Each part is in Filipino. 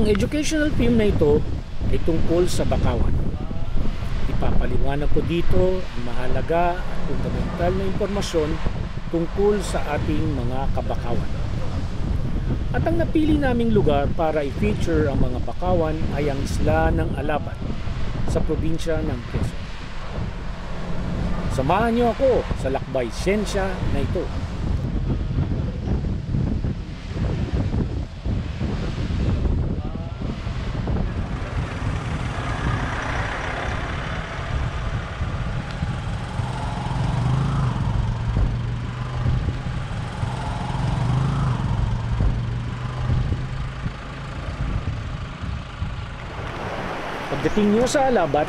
Ang educational film na ito ay tungkol sa bakawan. Ipapaliwanag ko dito ang mahalaga at fundamental na impormasyon tungkol sa ating mga kabakawan. At ang napili naming lugar para i-feature ang mga bakawan ay ang isla ng Alabat sa probinsya ng Quezon. Samahan niyo ako sa lakbay siyensya na ito. Pagdating nyo sa Alabat,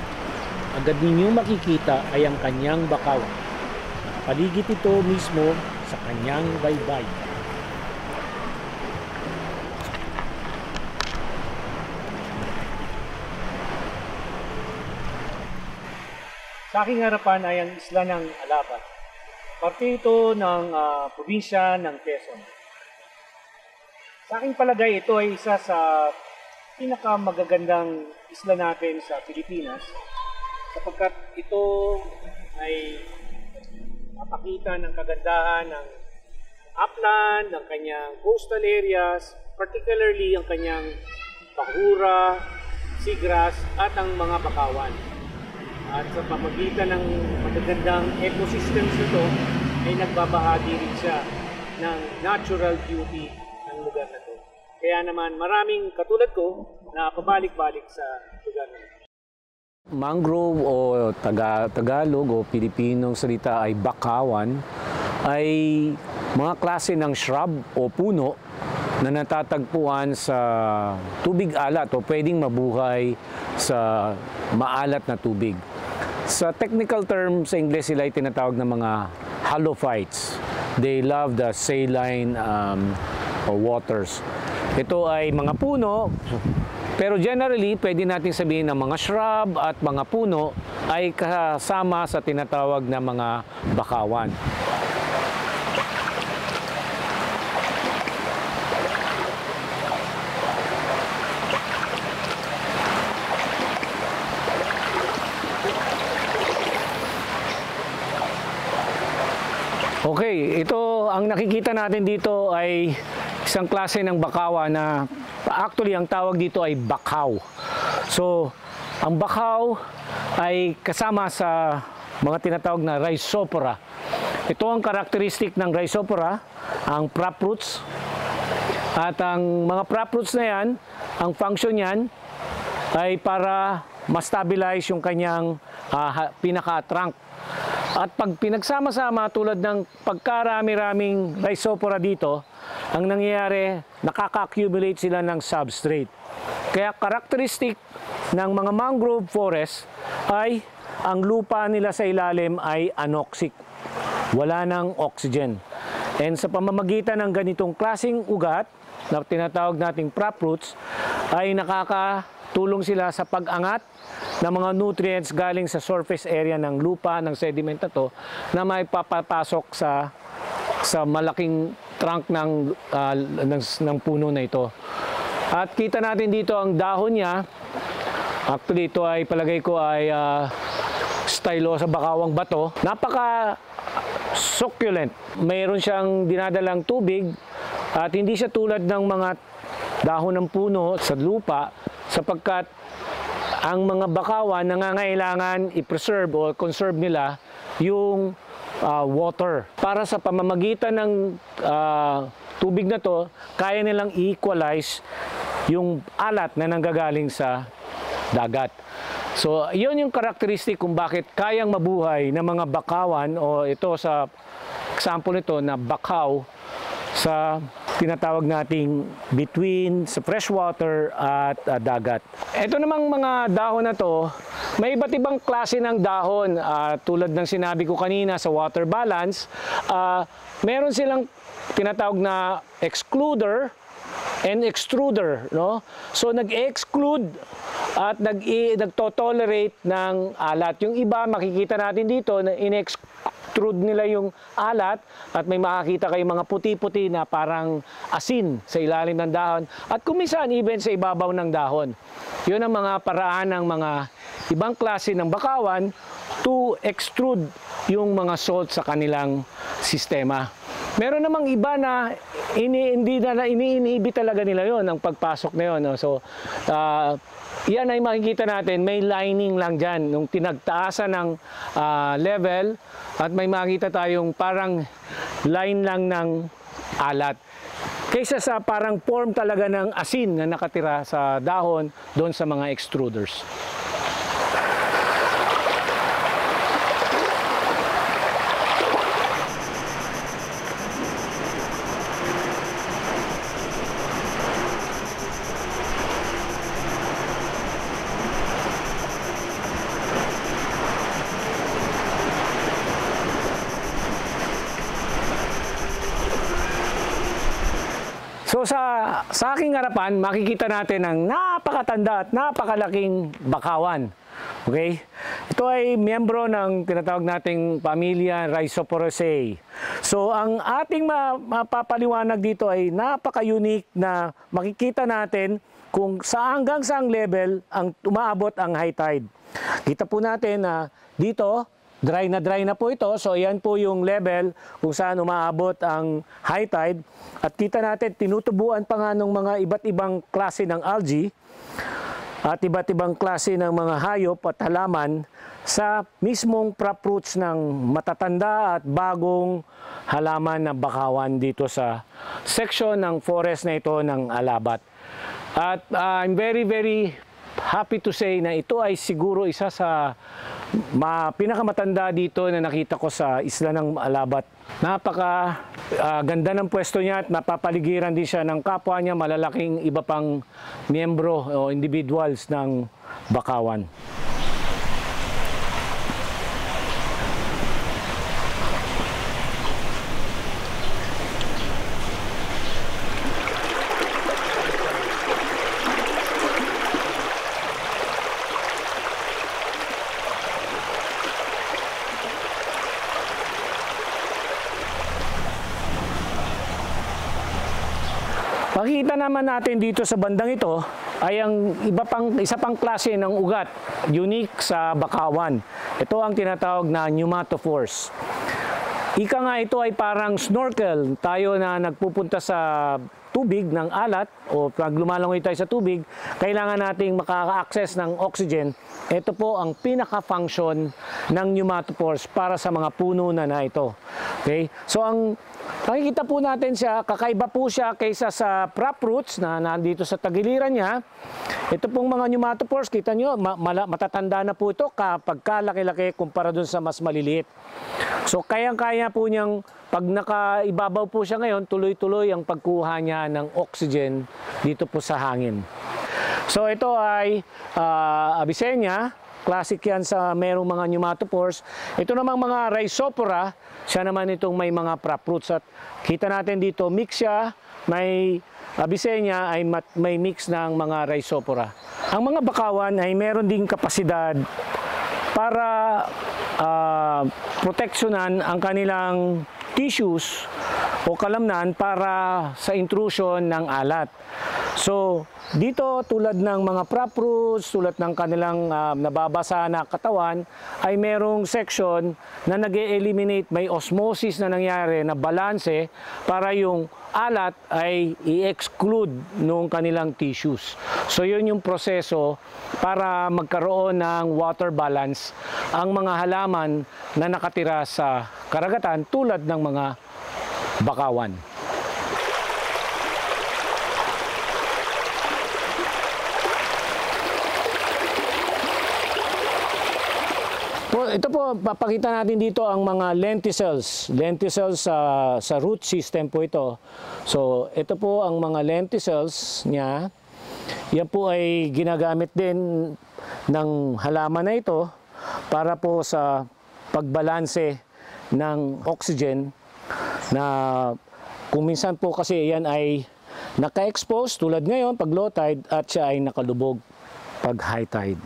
agad ninyong makikita ay ang kanyang bakawan. Paligid ito mismo sa kanyang baybay. Sa aking harapan ay ang isla ng Alabat. Parte ito ng probinsya ng Quezon. Sa aking palagay, ito ay isa sa pinakamagagandang isla natin sa Pilipinas sapagkat ito ay mapakita ng kagandahan ng upland, ng kanyang coastal areas, particularly ang kanyang bahura, seagrass at ang mga bakawan. At sa pamamagitan ng magagandang ecosystems nito ay nagbabahagi rin siya ng natural beauty ng lugar na ito. Kaya naman maraming katulad ko na pabalik-balik sa lugar na ito. Mangrove o Tagalog o Pilipinong salita ay bakawan ay mga klase ng shrub o puno na natatagpuan sa tubig alat o pwedeng mabuhay sa maalat na tubig. Sa technical term sa Ingles sila ay tinatawag na mga halophytes. They love the saline waters. Ito ay mga puno, pero generally, pwede natin sabihin na mga shrub at mga puno ay kasama sa tinatawag na mga bakawan. Okay, ito ang nakikita natin dito ay isang klase ng bakawan na actually ang tawag dito ay bakaw. So, ang bakaw ay kasama sa mga tinatawag na Rhizopora. Ito ang karakteristik ng Rhizopora, ang prop roots. At ang mga prop roots na yan, ang function yan ay para ma-stabilize yung kanyang pinaka-trunk. At pag pinagsama-sama tulad ng pagkarami-raming Rhizopora dito, ang nangyayari, nakaka-accumulate sila ng substrate. Kaya karakteristik ng mga mangrove forest ay ang lupa nila sa ilalim ay anoxic. Wala ng oxygen. And sa pamamagitan ng ganitong klaseng ugat na tinatawag nating prop roots, ay nakakatulong sila sa pag-angat ng mga nutrients galing sa surface area ng lupa, ng sediment na to, na may papapasok sa malaking trunk ng puno na ito. At kita natin dito ang dahon niya. Actually, ito ay palagay ko ay stylosa bakawang bato. Napaka succulent. Mayroon siyang dinadalang tubig at hindi siya tulad ng mga dahon ng puno sa lupa sapagkat ang mga bakawan nangangailangan i-preserve o conserve nila yung water. Para sa pamamagitan ng tubig na to, kaya nilang i-equalize yung alat na nanggagaling sa dagat. So, yun yung karakteristik kung bakit kayang mabuhay ng mga bakawan o ito sa example nito na bakaw sa tinatawag nating between sa freshwater at dagat. Ito namang mga dahon na to, may iba't ibang klase ng dahon. Tulad ng sinabi ko kanina sa water balance, meron silang tinatawag na excluder and extruder, no? So nag-exclude at nagto-tolerate ng alat. Yung iba makikita natin dito na ina-extrude nila yung alat at may makakita kayong mga puti-puti na parang asin sa ilalim ng dahon at kuminsan even sa ibabaw ng dahon. Yun ang mga paraan ng mga ibang klase ng bakawan to extrude yung mga salt sa kanilang sistema. Meron namang iba na iniinhibit talaga nila yon ang pagpasok na yon. No? So, yan ay makikita natin, may lining lang dyan, nung tinagtaasan ng level at may makikita tayong parang line lang ng alat. Kaysa sa parang form talaga ng asin na nakatira sa dahon doon sa mga extruders. So sa aking harapan, makikita natin ang napakatanda at napakalaking bakawan. Okay? Ito ay miyembro ng tinatawag nating pamilya Rhizoporaceae. So ang ating mapapaliwanag dito ay napaka-unique na makikita natin kung hanggang saang level ang umaabot ang high tide. Kita po natin na dito, dry na po ito. So, yan po yung level kung saan umaabot ang high tide. At kita natin, tinutubuan pa nga ng mga iba't ibang klase ng algae at iba't ibang klase ng mga hayop at halaman sa mismong prop roots ng matatanda at bagong halaman na bakawan dito sa section ng forest na ito ng Alabat. At I'm very happy to say na ito ay siguro isa sa pinakamatanda dito na nakita ko sa isla ng Alabat. Napaka ganda ng pwesto niya at napapaligiran din siya ng kapwa niya malalaking iba pang miyembro o individuals ng bakawan. Makikita naman natin dito sa bandang ito ay ang isa pang klase ng ugat, unique sa bakawan. Ito ang tinatawag na pneumatophores. Ika nga ito ay parang snorkel. Tayo na nagpupunta sa tubig ng alat o pag lumalangoy tayo sa tubig, kailangan nating makaka-access ng oxygen. Ito po ang pinaka-function ng pneumatophores para sa mga puno na ito. Okay? So makikita po natin siya, kakaiba po siya kaysa sa prop roots na nandito sa tagiliran niya. Ito pong mga pneumatophores, kita nyo, matatanda na po ito kapag kalaki-laki kumpara dun sa mas maliliit. So kayang-kaya po niyang, pag nakaibabaw po siya ngayon, tuloy-tuloy ang pagkuha niya ng oxygen dito po sa hangin. So ito ay Avicennia. Classic yan sa merong mga pneumatophores. Ito namang mga Rhizopora, siya naman itong may mga prop roots. At kita natin dito, mix siya, may Avicennia ay may mix ng mga Rhizopora. Ang mga bakawan ay meron ding kapasidad para proteksyonan ang kanilang tissues o kalamnan para sa intrusion ng alat. So, dito tulad ng mga prop roots, tulad ng kanilang nababasa na katawan, ay merong section na nag-eliminate, may osmosis na nangyari na balanse para yung alat ay i-exclude nung kanilang tissues. So yun yung proseso para magkaroon ng water balance ang mga halaman na nakatira sa karagatan tulad ng mga bakawan. Ito po, papakita natin dito ang mga lenticels. Lenticels sa root system po ito. So, ito po ang mga lenticels niya. Yan po ay ginagamit din ng halaman na ito para po sa pagbalanse ng oxygen na kung minsan po kasi yan ay naka-expose tulad ngayon pag low tide at siya ay nakalubog pag high tide.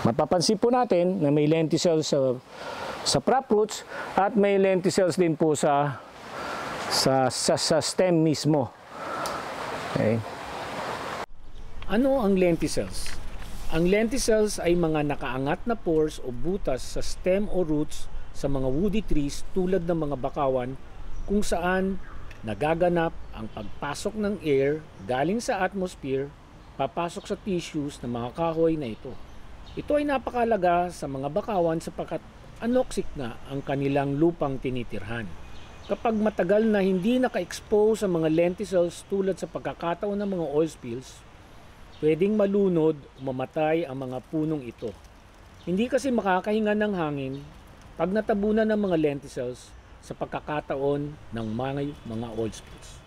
Mapapansin po natin na may lenticels sa prop roots at may lenticels din po sa stem mismo. Okay. Ano ang lenticels? Ang lenticels ay mga nakaangat na pores o butas sa stem o roots sa mga woody trees tulad ng mga bakawan kung saan nagaganap ang pagpasok ng air galing sa atmosphere papasok sa tissues ng mga kahoy na ito. Ito ay napakalaga sa mga bakawan sapagkat anoxic nga ang kanilang lupang tinitirhan. Kapag matagal na hindi naka-expose sa mga lenticels tulad sa pagkakataon ng mga oil spills, pwedeng malunod o mamatay ang mga punong ito. Hindi kasi makakahinga ng hangin pag natabunan ng mga lenticels sa pagkakataon ng mga oil spills.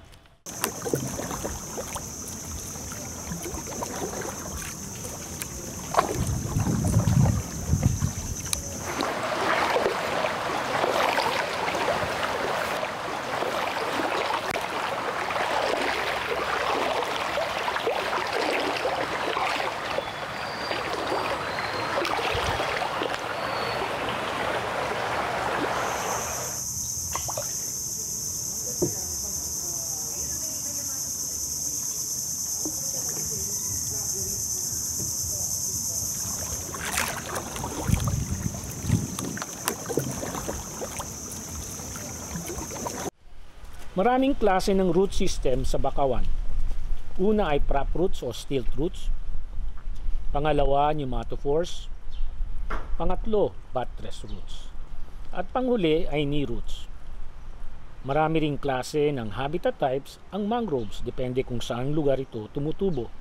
Maraming klase ng root system sa bakawan. Una ay prop roots o stilt roots. Pangalawa, pneumatophores. Pangatlo, buttress roots. At panghuli ay knee roots. Marami ring klase ng habitat types ang mangroves, depende kung saan lugar ito tumutubo.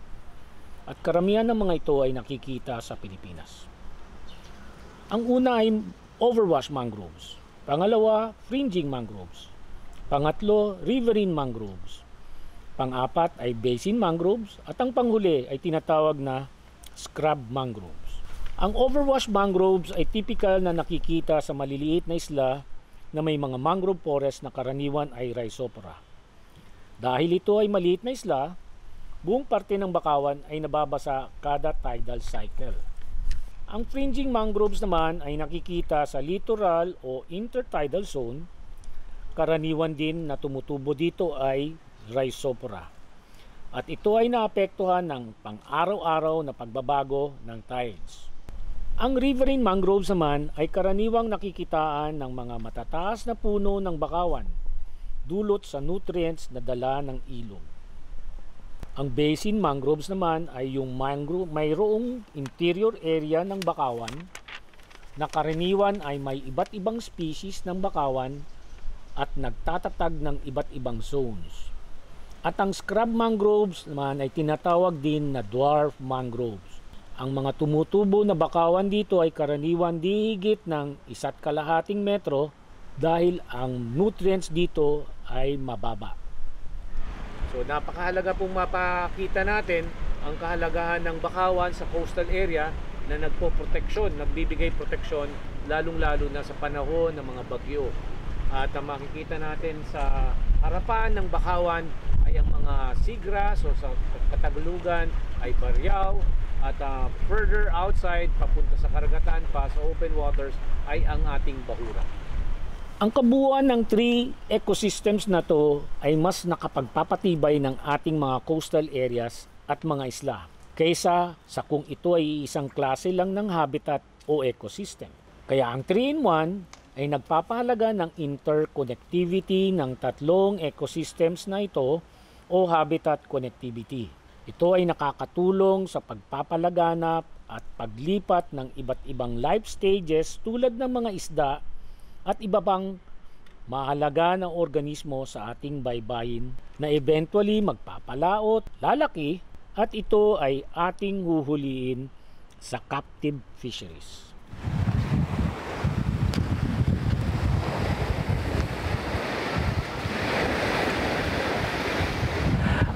At karamihan ng mga ito ay nakikita sa Pilipinas. Ang una ay overwash mangroves. Pangalawa, fringing mangroves. Pangatlo, riverine mangroves. Pang-apat ay basin mangroves at ang panghuli ay tinatawag na scrub mangroves. Ang overwash mangroves ay typical na nakikita sa maliliit na isla na may mga mangrove forest na karaniwan ay Rhizopora. Dahil ito ay maliit na isla, buong parte ng bakawan ay nababasa kada tidal cycle. Ang fringing mangroves naman ay nakikita sa littoral o intertidal zone. Karaniwan din na tumutubo dito ay Rhizopora. At ito ay naapektuhan ng pang-araw-araw na pagbabago ng tides. Ang riverine mangroves naman ay karaniwang nakikitaan ng mga matataas na puno ng bakawan, dulot sa nutrients na dala ng ilog. Ang basin mangroves naman ay yung mayroong interior area ng bakawan na karaniwan ay may iba't ibang species ng bakawan at nagtatatag ng iba't ibang zones. At ang scrub mangroves naman ay tinatawag din na dwarf mangroves. Ang mga tumutubo na bakawan dito ay karaniwan di higit ng 1.5 metro dahil ang nutrients dito ay mababa. So napakahalaga pong mapakita natin ang kahalagahan ng bakawan sa coastal area na nagpo-proteksyon, nagbibigay proteksyon lalong-lalo na sa panahon ng mga bagyo. At makikita natin sa harapan ng bakawan ay ang mga seagrass o sa Katagulugan ay baryaw at further outside papunta sa karagatan pa sa open waters ay ang ating bahura. Ang kabuuan ng 3 ecosystems na to ay mas nakapagpapatibay ng ating mga coastal areas at mga isla kaysa sa kung ito ay isang klase lang ng habitat o ecosystem. Kaya ang 3-in-1 ay nagpapahalaga ng interconnectivity ng 3 ecosystems na ito o habitat connectivity. Ito ay nakakatulong sa pagpapalaganap at paglipat ng iba't ibang life stages tulad ng mga isda at iba pang mahalaga na organismo sa ating baybayin na eventually magpapalaot, lalaki at ito ay ating huhuliin sa captive fisheries.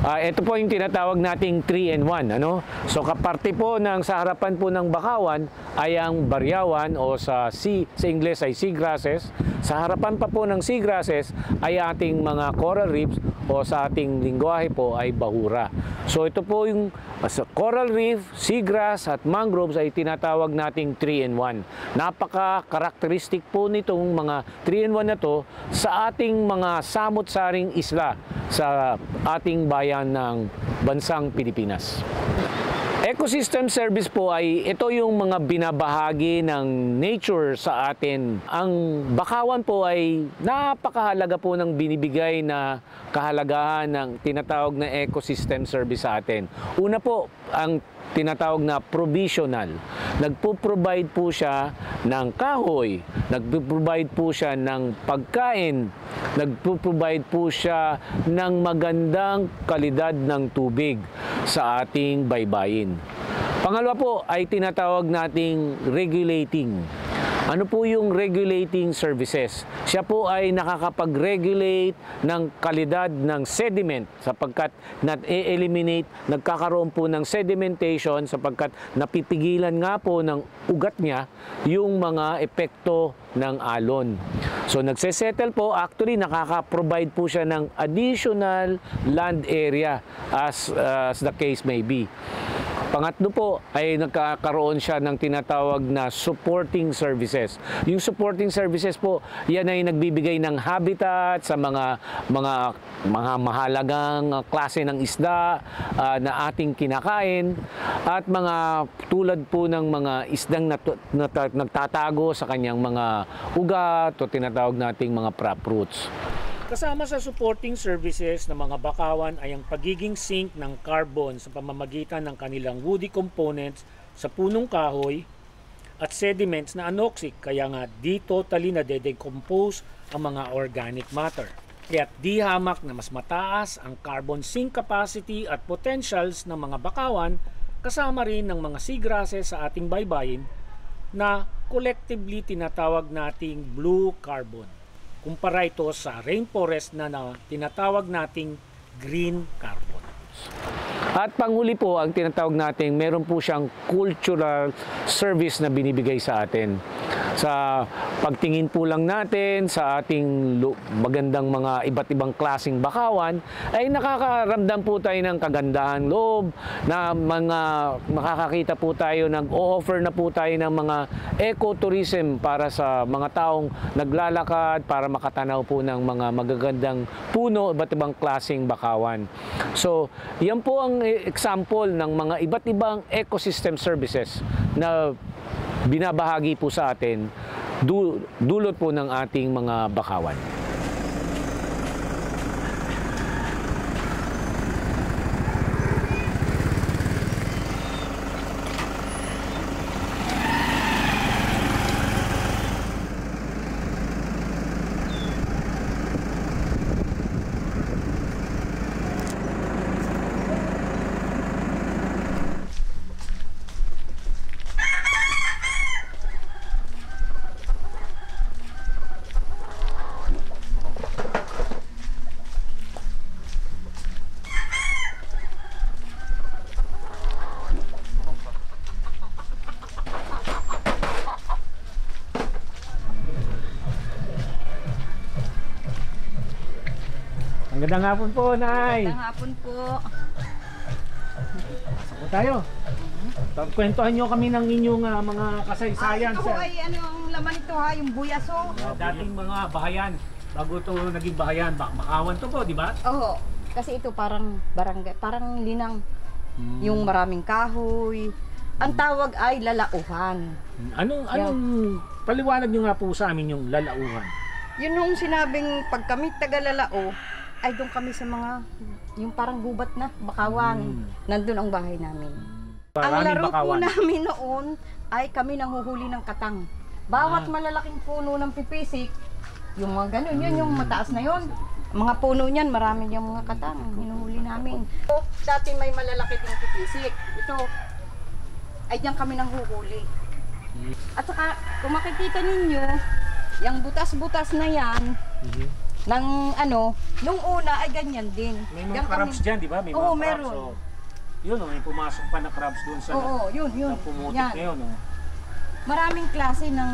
Ito po yung tinatawag nating 3-in-1, ano? So kaparte po ng sa harapan po ng bakawan ay ang baryawan o sa Ingles ay seagrasses. Sa harapan pa po ng seagrasses ay ating mga coral reefs o sa ating lingwahe po ay bahura. So ito po yung sa coral reef, seagrass at mangroves ay tinatawag nating 3-in-1. Napaka-karakteristik po nitong mga 3-in-1 na to sa ating mga samot-saring isla sa ating bayan ng bansang Pilipinas. Ecosystem service po ay ito yung mga binabahagi ng nature sa atin. Ang bakawan po ay napakahalaga po ng binibigay na kahalagahan ng tinatawag na ecosystem service sa atin. Una po, ang tinatawag na provisional. Nagpo-provide po siya ng kahoy, nagpo-provide po siya ng pagkain, nagpo-provide po siya ng magandang kalidad ng tubig sa ating baybayin. Pangalawa po ay tinatawag nating regulating. Ano po yung regulating services? Siya po ay nakakapag-regulate ng kalidad ng sediment sapagkat na-eliminate, nagkakaroon po ng sedimentation sapagkat napipigilan nga po ng ugat niya yung mga epekto ng alon. So nagsesettle po, actually nakaka-provide po siya ng additional land area as the case may be. Pangatlo po ay nagkakaroon siya ng tinatawag na supporting services. Yung supporting services po, yan ay nagbibigay ng habitat sa mga mahalagang klase ng isda na ating kinakain at mga tulad po ng mga isdang nagtatago sa kanyang mga ugat o tinatawag nating mga prop roots. Kasama sa supporting services ng mga bakawan ay ang pagiging sink ng carbon sa pamamagitan ng kanilang woody components sa punong kahoy at sediments na anoxic, kaya nga di totally na-decompose ang mga organic matter. Kaya't di hamak na mas mataas ang carbon sink capacity at potentials ng mga bakawan kasama rin ng mga seagrasses sa ating baybayin na collectively tinatawag nating blue carbon. Kumpara ito sa rainforest na tinatawag nating green carbon. At panghuli po, ang tinatawag natin, meron po siyang cultural service na binibigay sa atin. Sa pagtingin po lang natin sa ating magandang mga iba't ibang klaseng bakawan, ay nakakaramdam po tayo ng kagandahan loob, na makakakita po tayo, nag-o-offer na po tayo ng mga ecotourism para sa mga taong naglalakad, para makatanaw po ng mga magagandang puno, iba't ibang klaseng bakawan. So, yan po ang example ng mga iba't ibang ecosystem services na binabahagi po sa atin dulot po ng ating mga bakawan. Magandang hapon po, Nay. Magandang hapon po. Pasok po tayo. Kwentuhan nyo kami ng inyong mga kasaysayan. Ito ay ano ang laman ito ha, yung buyaso. Dating mga bahayan. Bago ito naging bahayan, bakawan to po, di ba? Oo. Kasi ito parang barangay, parang linang. Yung maraming kahoy. Ang tawag ay lalauhan. Anong paliwanag nyo nga po sa amin yung lalauhan? Yun yung sinabing pag kami taga-lalao, ay doon kami sa mga, yung parang gubat na, bakawan. Nandun ang bahay namin. Ang laro po namin noon ay kami nanghuhuli ng katang. Bawat malalaking puno ng pipisik, yung mga ganun, yun yung mataas na yun. Mga puno niyan, marami yung mga katang, hinuhuli namin. So, dati may malalaki ding pipisik. Ito, ay diyan kami nanghuhuli. At saka, kung makikita ninyo, yung butas-butas na yan, ng ano, nung una ay ganyan din. May mga crabs dyan, di ba? May Oo, mga meron. crabs. So, yun, may pumasok pa na crabs doon sa Oo, yun. pumutik Yan. na yun. Maraming klase ng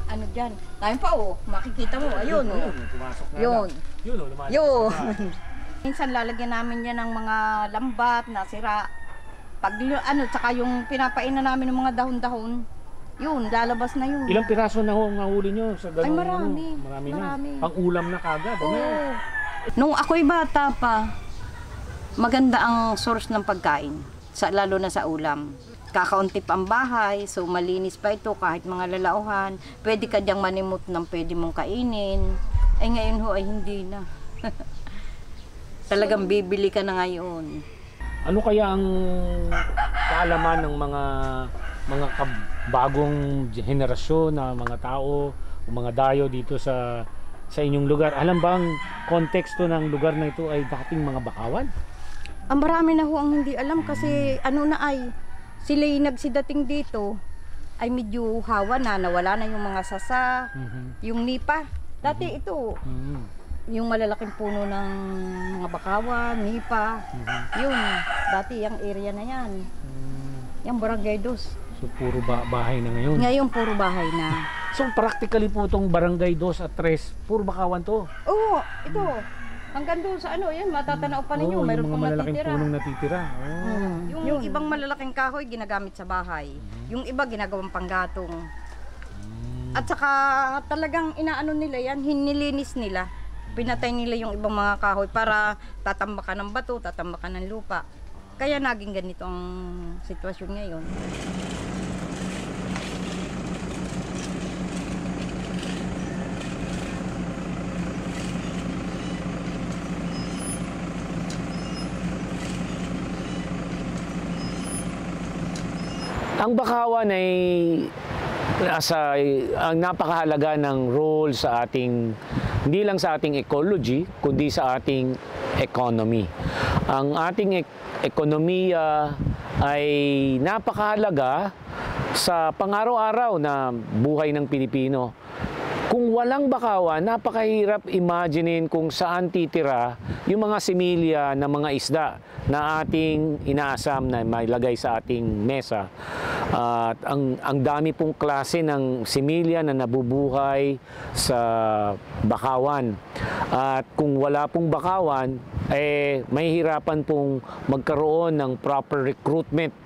ano dyan. Tayo pa makikita mo, ayun. Yun, pumasok na. Yun. Yun, lumalabas Yun. na. Minsan lalagyan namin yan ng mga lambat na sira. Pag tsaka yung pinapainan namin ng mga dahon-dahon, yun, lalabas na yun. Ilang piraso na ho ang nahuli nyo sa ganun? Ay, marami. Marami na. Marami. Pang ulam na kagad. Ano? Oo. Nung ako'y bata pa, maganda ang source ng pagkain, lalo na sa ulam. Kakaunti pa ang bahay, so malinis pa ito kahit mga lalauhan. Pwede ka diyang manimot ng pwede mong kainin. Ay ngayon ho ay hindi na. Talagang bibili ka na ngayon. Ano kaya ang kaalaman ng mga bagong henerasyon na mga tao o mga dayo dito sa inyong lugar? Alam ba ang konteksto ng lugar na ito ay dating mga bakawan? Ang marami na ho ang hindi alam kasi sila yung nagsidating dito ay medyo hawa na, nawala na yung mga sasa, yung nipa. Dati ito, yung malalaking puno ng mga bakawan, nipa, yun, dati yung area na yan. Yung Barangay 2. So puro bahay na ngayon? Ngayon puro bahay na. So practically po itong Barangay 2 at 3, puro bakawan to? Oo, ito. Hanggang doon sa yan, matatanaw pa ninyo, mayroon pang natitira. Punong natitira. Yung ibang malalaking kahoy ginagamit sa bahay. Yung iba ginagawang panggatong. At saka talagang inaano nila yan, hinilinis nila. Pinatay nila yung ibang mga kahoy para tatambakan ng bato, tatambakan ng lupa. Kaya naging ganito ang sitwasyon ngayon. Ang bakawan ay ang napakahalaga ng role sa ating, hindi lang sa ating ecology, kundi sa ating economy. Ang ating ekonomiya ay napakahalaga sa pang-araw-araw na buhay ng Pilipino. Kung walang bakawan, napakahirap imaginein kung saan titira yung mga similya ng mga isda na ating inaasam na mailagay sa ating mesa. At ang dami pong klase ng similya na nabubuhay sa bakawan. At kung wala pong bakawan, mahihirapan pong magkaroon ng proper recruitment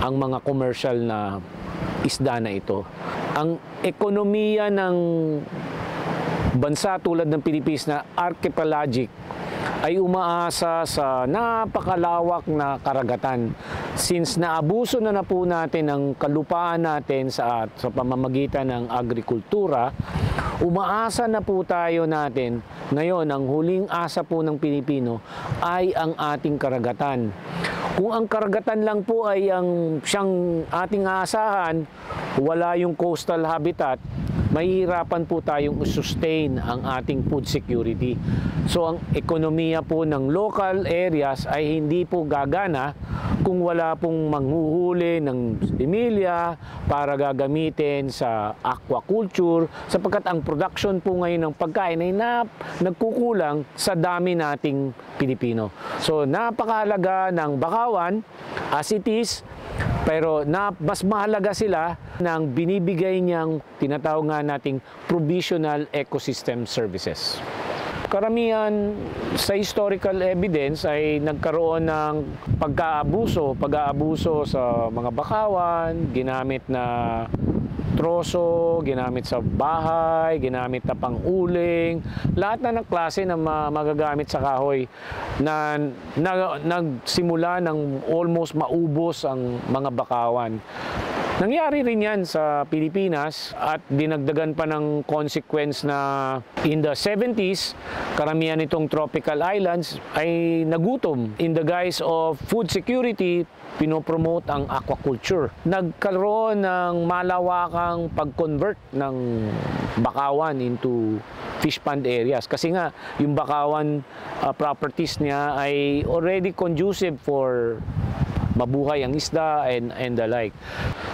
ang mga commercial na isda na ito. Ang ekonomiya ng bansa tulad ng Pilipinas na archipelagic ay umaasa sa napakalawak na karagatan. Since naabuso na po natin ang kalupaan natin sa pamamagitan ng agrikultura, umaasa na po tayo natin. Ngayon, ang huling asa po ng Pilipino ay ang ating karagatan. Kung ang karagatan lang po ay siyang ating aasahan, wala yung coastal habitat, mahihirapan po tayong sustain ang ating food security. So ang ekonomiya po ng local areas ay hindi po gagana kung wala pong manghuhuli ng similya para gagamitin sa aquaculture, sapagkat ang production po ngayon ng pagkain ay nagkukulang sa dami nating Pilipino. So napakahalaga ng bakawan as it is, pero mas mahalaga sila ng binibigay niyang tinatawag nga nating provisional ecosystem services. Karamihan sa historical evidence ay nagkaroon ng pag-aabuso sa mga bakawan, ginamit na troso, ginamit sa bahay, ginamit na pang-uling, lahat na ng klase na magagamit sa kahoy na nagsimula ng almost maubos ang mga bakawan. Nangyari rin yan sa Pilipinas at dinagdagan pa ng consequence na in the 70s, karamihan itong tropical islands ay nagutom. In the guise of food security, pinopromote ang aquaculture. Nagkaroon ng malawakang pag-convert ng bakawan into fish pond areas. Kasi nga, yung bakawan properties niya ay already conducive for mabuhay ang isda and the like.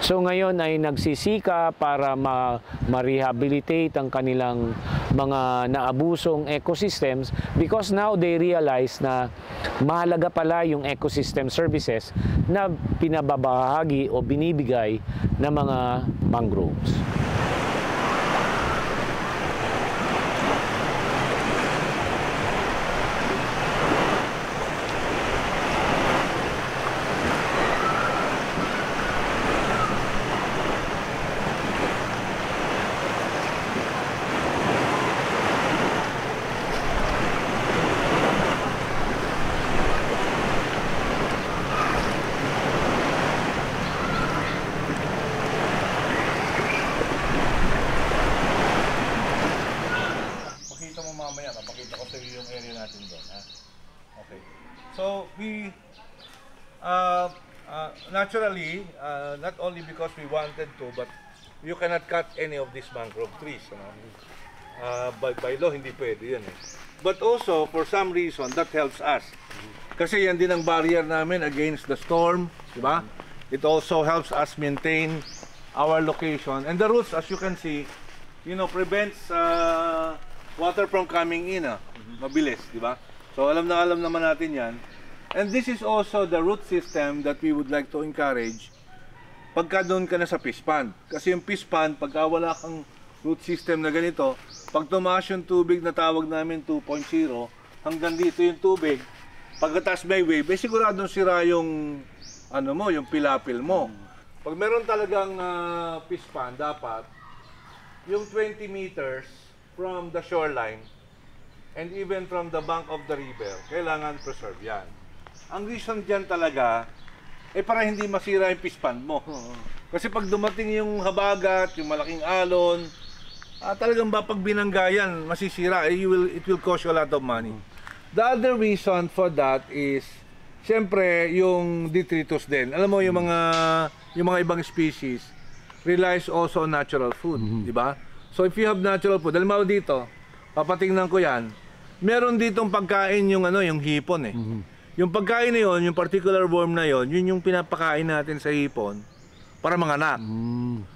So ngayon ay nagsisika para ma-rehabilitate ang kanilang mga naabusong ecosystems because now they realize na mahalaga pala yung ecosystem services na pinababahagi o binibigay ng mga mangroves. So we naturally, not only because we wanted to, but you cannot cut any of these mangrove trees. By law, hindi pwede yun eh. But also, for some reason, that helps us. Kasi yan din ang barrier namin against the storm, di ba? It also helps us maintain our location. And the roots, as you can see, prevents water from coming in. Mabilis, di ba? So alam naman natin yan. And this is also the root system that we would like to encourage pagka doon ka na sa fish pond. Kasi yung fish pond, pagka wala kang root system na ganito, pag tumaas yung tubig na tawag namin 2.0, hanggang dito yung tubig, pagkataas may wave, siguradong sira yung yung pilapil mo. Pag meron talagang fish pond, dapat yung 20 meters from the shoreline and even from the bank of the river, kailangan preserve yan. Ang reason dyan talaga, para hindi masira yung fish pond mo. Kasi pag dumating yung habagat, yung malaking alon, talagang pag binanggayan, masisira, it will cost you a lot of money. The other reason for that is, siyempre, yung detritus din. Alam mo, yung mga ibang species relies also on natural food, di ba? So if you have natural food, alam mo dito, papatingnan ko yan, meron ditong pagkain yung hipon eh. Yung pagkain na yun, yung particular worm na yun, yun yung pinapakain natin sa hipon para manganak.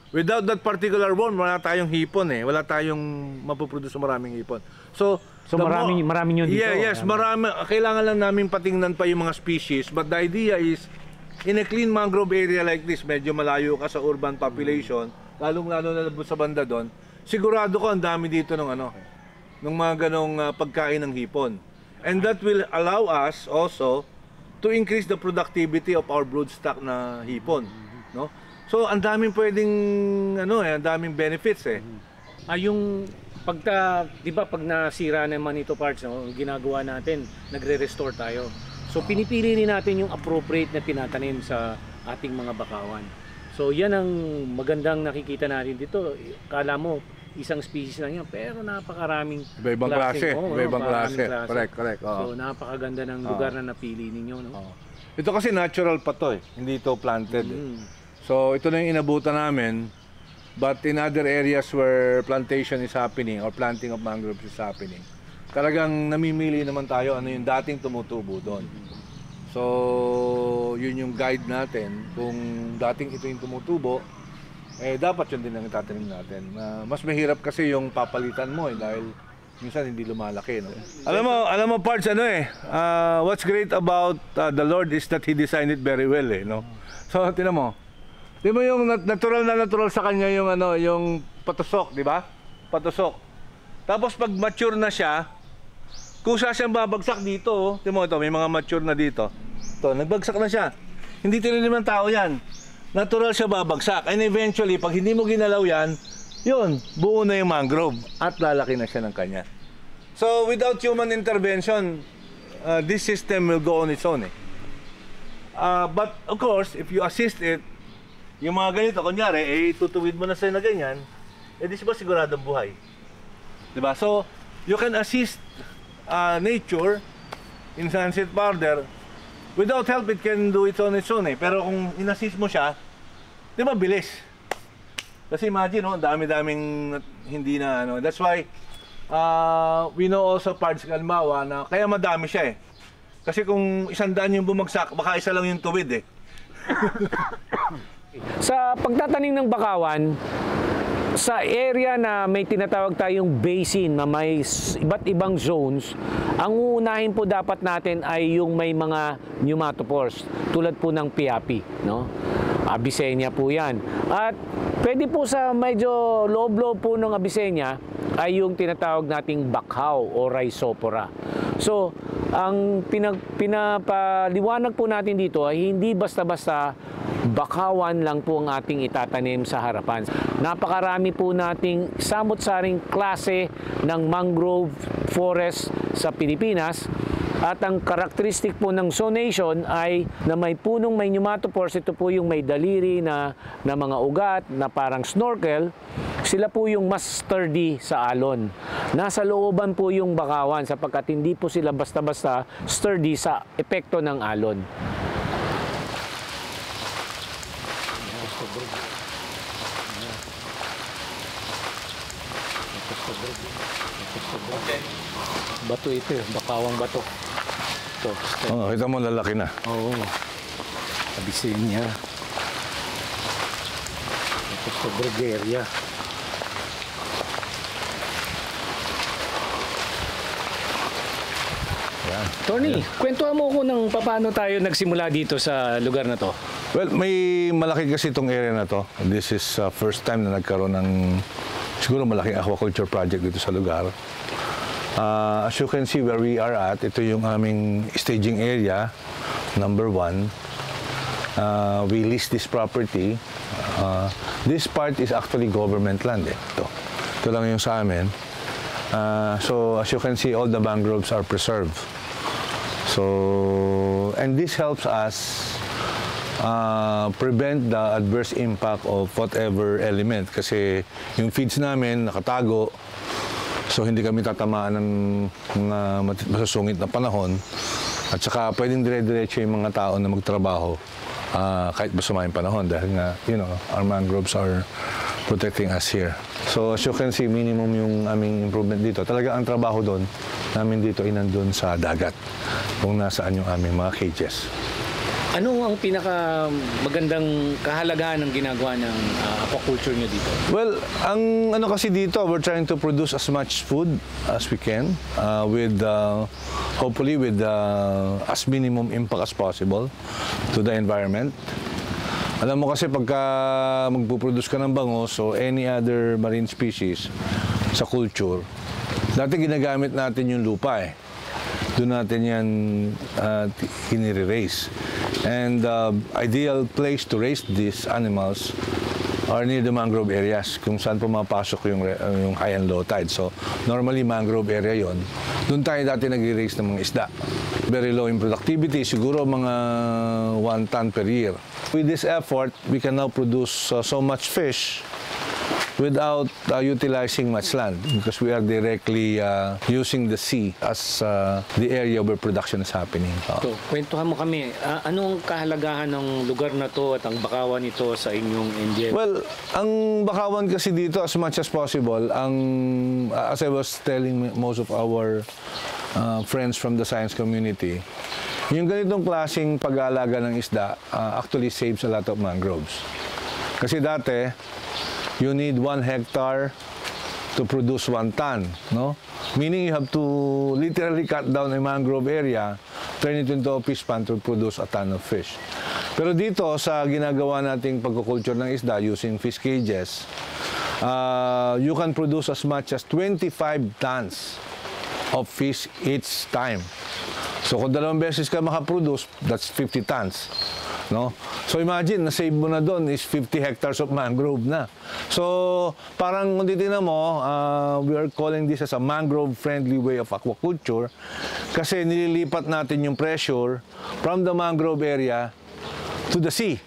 Without that particular worm, wala tayong hipon eh. Wala tayong mapuproduce maraming hipon. So marami yun dito. Yes, marami. Kailangan lang namin patingnan pa yung mga species. But the idea is, in a clean mangrove area like this, medyo malayo ka sa urban population, lalong-lalo na sa banda doon, sigurado ko ang dami dito ng mga ganong pagkain ng hipon. And that will allow us also to increase the productivity of our broodstock na hipon, no? So ang daming pwedeng ang daming benefits eh. Yung di ba pag nasira naman ito parts, ang ginagawa natin, nagre-restore tayo. So pinipili rin natin yung appropriate na tinatanim sa ating mga bakawan. So yan ang magandang nakikita natin dito. Kala mo isang species lang yan, pero napakaraming iba-ibang klase. Iba-ibang klase. Correct. So napakaganda ng lugar na napili ninyo, no? Ito kasi natural pa to eh. Hindi ito planted. So ito na yung inabutan namin. But in other areas where plantation is happening or planting of mangroves is happening, talagang namimili naman tayo yung dating tumutubo doon. So yun yung guide natin. Kung dating ito yung tumutubo, dapat yun din ang itatanim natin. Mas mahirap kasi yung papalitan mo dahil minsan hindi lumalaki. No? Alam mo parts what's great about the Lord is that He designed it very well no? So tinan mo. Di mo yung natural sa kanya yung yung patusok, di ba? Patusok. Tapos pag mature na siya, kusa siyang babagsak dito. Di mo ito, may mga mature na dito. Ito, nagbagsak na siya. Hindi tinanim ng tao yan. Natural siya babagsak. And eventually, pag hindi mo ginalaw yan, yun, buo na yung mangrove at lalaki na siya ng kanya. So, without human intervention, this system will go on its own. But, of course, if you assist it, yung mga ganito, kunyari, tutuwid mo na sa'yo na ganyan, di siya ba siguradong buhay? Diba? So, you can assist nature in sunset powder. Without help, it can do it on its own Pero kung in-assist mo siya, di ba bilis? Kasi imagine, ang dami-daming hindi na That's why, we know also parts Kalmawa na kaya madami siya Kasi kung 100 yung bumagsak, baka isa lang yung tuwid Sa pagtatanim ng bakawan, sa area na may tinatawag tayong basin na may iba't ibang zones, ang uunahin po dapat natin ay yung may mga pneumatophores, tulad po ng piapi, no? Avicennia po yan. At pwede po sa medyo loob-loob po ng Avicennia ay yung tinatawag nating bakhaw o Rhizopora. So, ang pinapaliwanag po natin dito ay hindi basta-basta bakawan lang po ang ating itatanim sa harapan. Napakarami po nating samot-saring klase ng mangrove forest sa Pilipinas At ang karakteristik po ng zonation ay na may punong may pneumatophores, ito po yung may daliri na mga ugat na parang snorkel, sila po yung mas sturdy sa alon. Nasa looban po yung bakawan sapagkat hindi po sila basta-basta sturdy sa epekto ng alon. Bato ito, bakawang bato. Ito, Oh, kita mo lalaki na. oo. Abisin niya. Ito sa Bulgaria. Yan. Tony, kwentuhan mo ko ng paano tayo nagsimula dito sa lugar na to. Well, may malaki kasi itong area na to. This is first time na nagkaroon ng siguro malaking aquaculture project dito sa lugar. As you can see where we are at, ito yung aming staging area, number 1. We lease this property. This part is actually government land. Ito lang yung sa amin. So as you can see, all the mangroves are preserved. So, and this helps us prevent the adverse impact of whatever element. Kasi yung feeds namin nakatago, so hindi kami tatamaan ng mga masusungit na panahon. At saka pwedeng dire-diretso yung mga tao na magtrabaho kahit masama yung panahon dahil nga, you know, our mangroves are protecting us here. So as you can see, minimum yung aming improvement dito. Talaga ang trabaho doon namin dito ay nandun sa dagat kung nasaan yung aming mga cages. Ano ang pinaka magandang kahalagahan ng ginagawa ng aquaculture nyo dito? Well, ang ano kasi dito, we're trying to produce as much food as we can with hopefully with as minimum impact as possible to the environment. Alam mo kasi pagka magpuproduce ka ng bangos o any other marine species sa culture, dati ginagamit natin yung lupa eh. Doon natin yan hinire-raise. And ideal place to raise these animals are near the mangrove areas kung saan pumapasok yung high and low tide. So normally mangrove area yon. Doon tayo dati nag-raise ng mga isda. Very low in productivity, siguro mga 1 ton per year. With this effort, we can now produce so much fish without utilizing much land because we are directly using the sea as the area where production is happening. So, kwentuhan mo kami, anong kahalagahan ng lugar na to at ang bakawan nito sa inyong NGL? Well, ang bakawan kasi dito as much as possible, as I was telling most of our friends from the science community, yung ganitong klaseng pag-aalaga ng isda actually saves a lot of mangroves. Kasi dati, you need 1 hectare to produce 1 ton, no? Meaning you have to literally cut down a mangrove area, turn it into a fish pond to produce a ton of fish. Pero dito sa ginagawa nating pagkukulture ng isda using fish cages, you can produce as much as 25 tons of fish each time. So kung 2 beses ka makaproduce, that's 50 tons. No? So imagine, na-save mo na doon is 50 hectares of mangrove na. So parang kung titignan mo, we are calling this as a mangrove-friendly way of aquaculture kasi nililipat natin yung pressure from the mangrove area to the sea.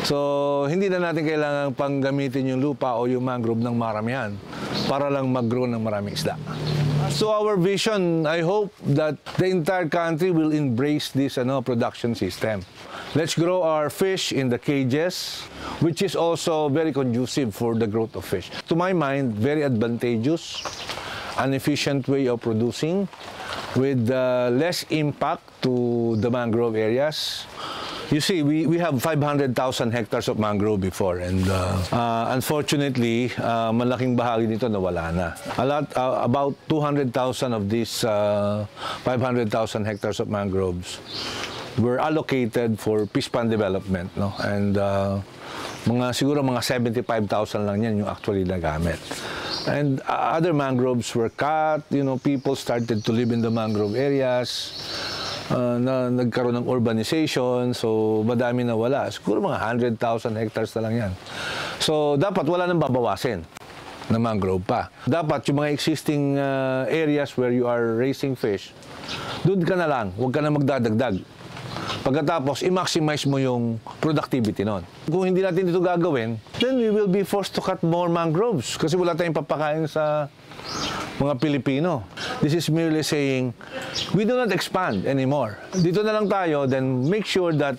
So hindi na natin kailangan pang gamitin yung lupa o yung mangrove ng maramihan para lang mag-grow ng maraming isda. So our vision, I hope that the entire country will embrace this production system. Let's grow our fish in the cages, which is also very conducive for the growth of fish. To my mind, very advantageous, an efficient way of producing with less impact to the mangrove areas. You see, we have 500,000 hectares of mangrove before, and unfortunately, malaking bahagi nito nawala na. About 200,000 of these 500,000 hectares of mangroves were allocated for fish pond development, no? And siguro mga 75,000 lang yan yung actually nagamit. And other mangroves were cut, people started to live in the mangrove areas. Na nagkaroon ng urbanization, so madami na wala. Siguro mga 100,000 hectares na lang yan. So dapat wala nang babawasin. na mangrove pa. Dapat yung mga existing areas where you are raising fish, doon ka na lang, huwag ka na magdadagdag. Pagkatapos, i-maximize mo yung productivity nun. Kung hindi natin ito gagawin, then we will be forced to cut more mangroves kasi wala tayong papakain sa mga Pilipino. This is merely saying, we do not expand anymore. Dito na lang tayo, then make sure that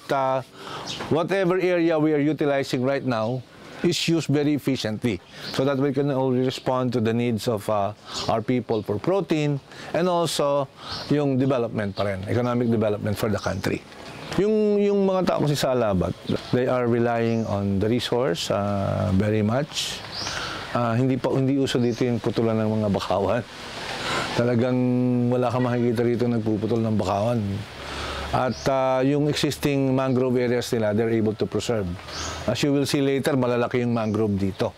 whatever area we are utilizing right now is used very efficiently so that we can only respond to the needs of our people for protein and also yung development pa rin, economic development for the country. Yung mga tao kasi sa Alabat, they are relying on the resource very much. Hindi uso dito yung putulan ng mga bakawan. Talagang wala ka makikita rito nagpuputol ng bakawan. At yung existing mangrove areas nila, they're able to preserve. As you will see later, malalaki yung mangrove dito.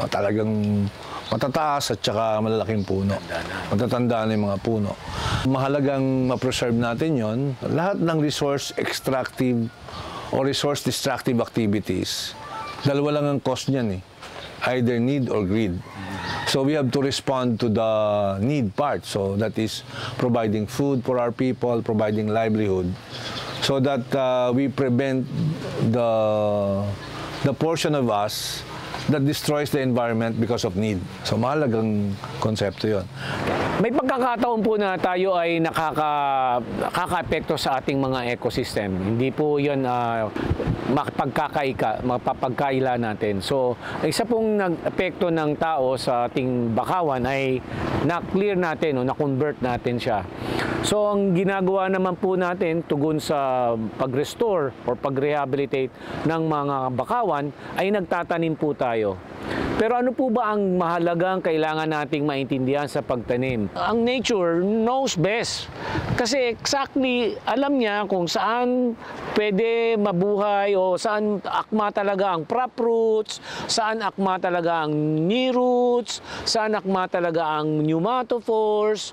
Talagang matataas at saka malalaking puno. Matatanda na yung mga puno. Mahalagang ma-preserve natin yon. Lahat ng resource extractive o resource destructive activities, dalawa lang ang cost niyan eh. Either need or greed. So we have to respond to the need part. So that is providing food for our people, providing livelihood, so that we prevent the portion of us that destroys the environment because of need. So mahalagang konsepto yon. May pagkakataon po na tayo ay nakaka-epekto sa ating mga ecosystem. Hindi po yun mapapagkaila natin. So, isa pong nag-epekto ng tao sa ating bakawan ay na-clear natin o na-convert natin siya. So, ang ginagawa naman po natin tugon sa pag-restore or pag-rehabilitate ng mga bakawan ay nagtatanim po tayo. Pero ano po ba ang mahalagang kailangan nating maintindihan sa pagtanim? Ang nature knows best. Kasi exactly alam niya kung saan pwede mabuhay o saan akma talaga ang prop roots, saan akma talaga ang knee roots, saan akma talaga ang pneumatophores.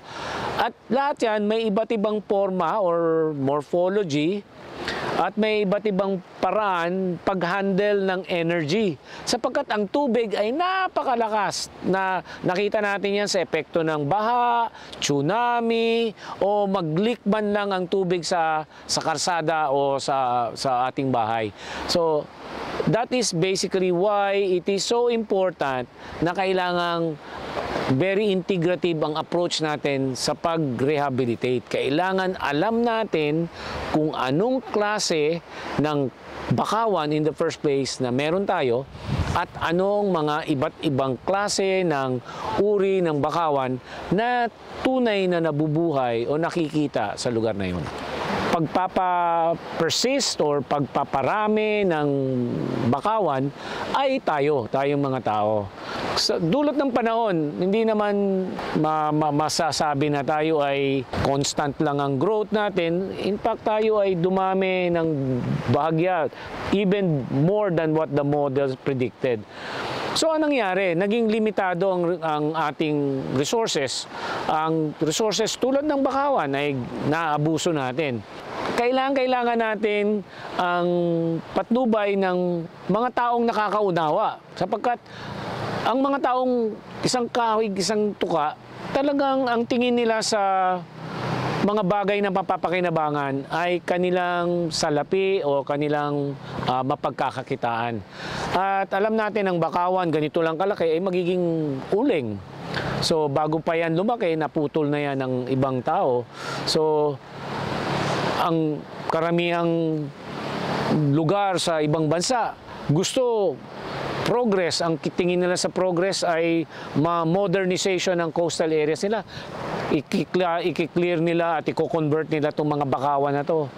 At lahat yan may iba't ibang forma or morphology. At may iba't ibang paraan pag-handle ng energy. Sapagkat ang tubig ay napakalakas na nakita natin yan sa epekto ng baha, tsunami, o mag-leak man lang ang tubig sa karsada o sa ating bahay. So, that is basically why it is so important na kailangang very integrative ang approach natin sa pag-rehabilitate. Kailangan alam natin kung anong klase ng bakawan in the first place na meron tayo at anong mga iba't ibang klase ng uri ng bakawan na tunay na nabubuhay o nakikita sa lugar na yun. Pagpapa-persist or pagpaparami ng bakawan ay tayong mga tao. Sa dulot ng panahon, hindi naman masasabi na tayo ay constant lang ang growth natin. In fact, tayo ay dumami ng bahagya, even more than what the models predicted. So, anong nangyari? Naging limitado ang ating resources. Ang resources tulad ng bakawan ay naabuso natin. Kailangan natin ang patnubay ng mga taong nakakaunawa. Sapagkat ang mga taong isang kahig, isang tuka, talagang ang tingin nila sa mga bagay na mapapakinabangan ay kanilang salapi o kanilang mapagkakakitaan. At alam natin ang bakawan, ganito lang kalaki, ay magiging uling. So bago pa yan lumaki, naputol na yan ng ibang tao. So ang karamihang lugar sa ibang bansa gusto progress. Ang tingin nila sa progress ay modernization ng coastal areas nila. I-clear nila at i-convert nila itong mga bakawan na to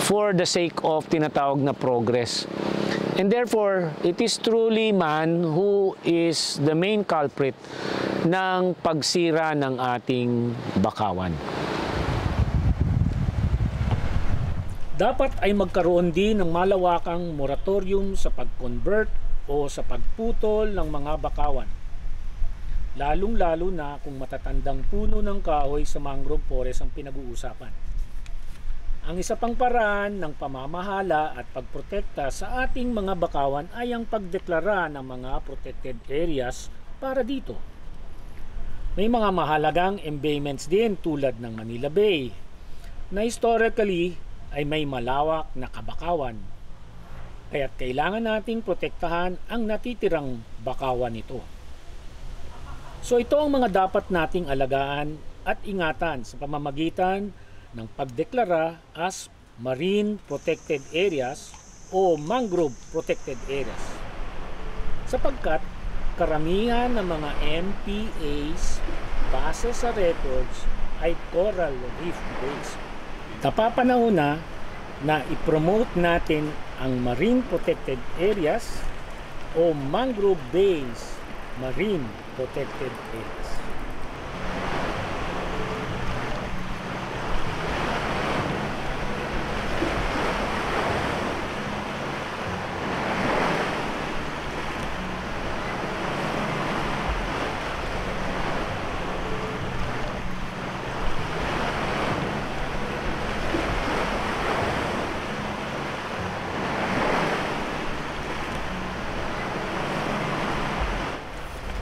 for the sake of tinatawag na progress. And therefore, it is truly man who is the main culprit ng pagsira ng ating bakawan. Dapat ay magkaroon din ng malawakang moratorium sa pag-convert o sa pagputol ng mga bakawan. Lalong-lalo na kung matatandang puno ng kahoy sa mangrove forest ang pinag-uusapan. Ang isa pang paraan ng pamamahala at pagprotekta sa ating mga bakawan ay ang pagdeklara ng mga protected areas para dito. May mga mahalagang embayments din tulad ng Manila Bay na historically ay may malawak na kabakawan. Kaya't kailangan nating protektahan ang natitirang bakawan nito. So ito ang mga dapat nating alagaan at ingatan sa pamamagitan ng pagdeklara as Marine Protected Areas o Mangrove Protected Areas. Sapagkat karamihan ng mga MPAs base sa records ay coral reef based. Napapanahon na i-promote natin ang Marine Protected Areas o Mangrove based Marine Protected Areas.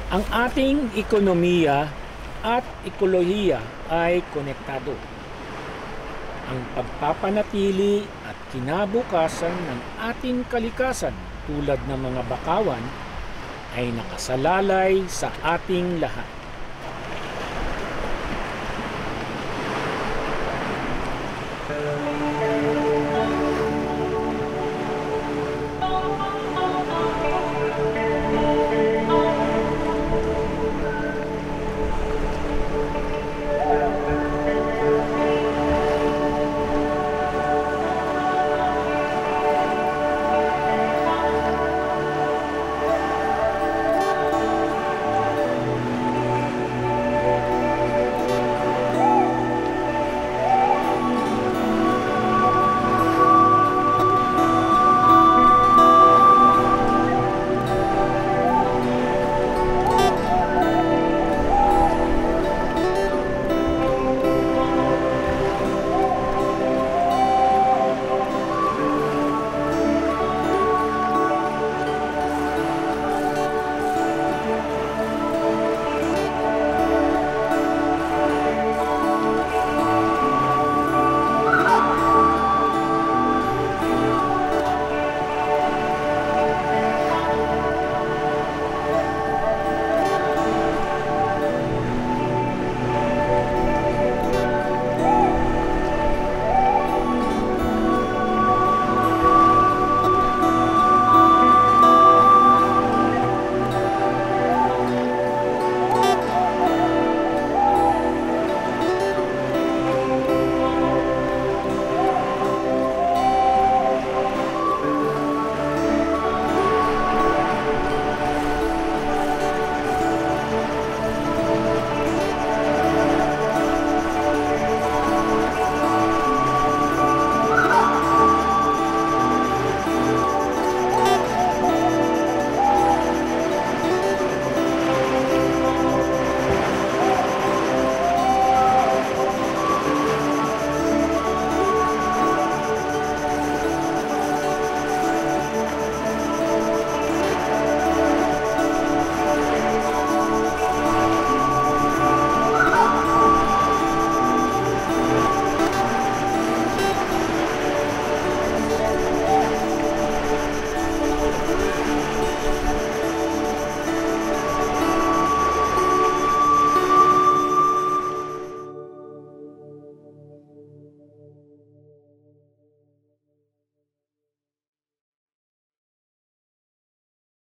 Ang ating ekonomiya at ekolohiya ay konektado. Ang pagpapanatili at kinabukasan ng ating kalikasan tulad ng mga bakawan ay nakasalalay sa ating lahat.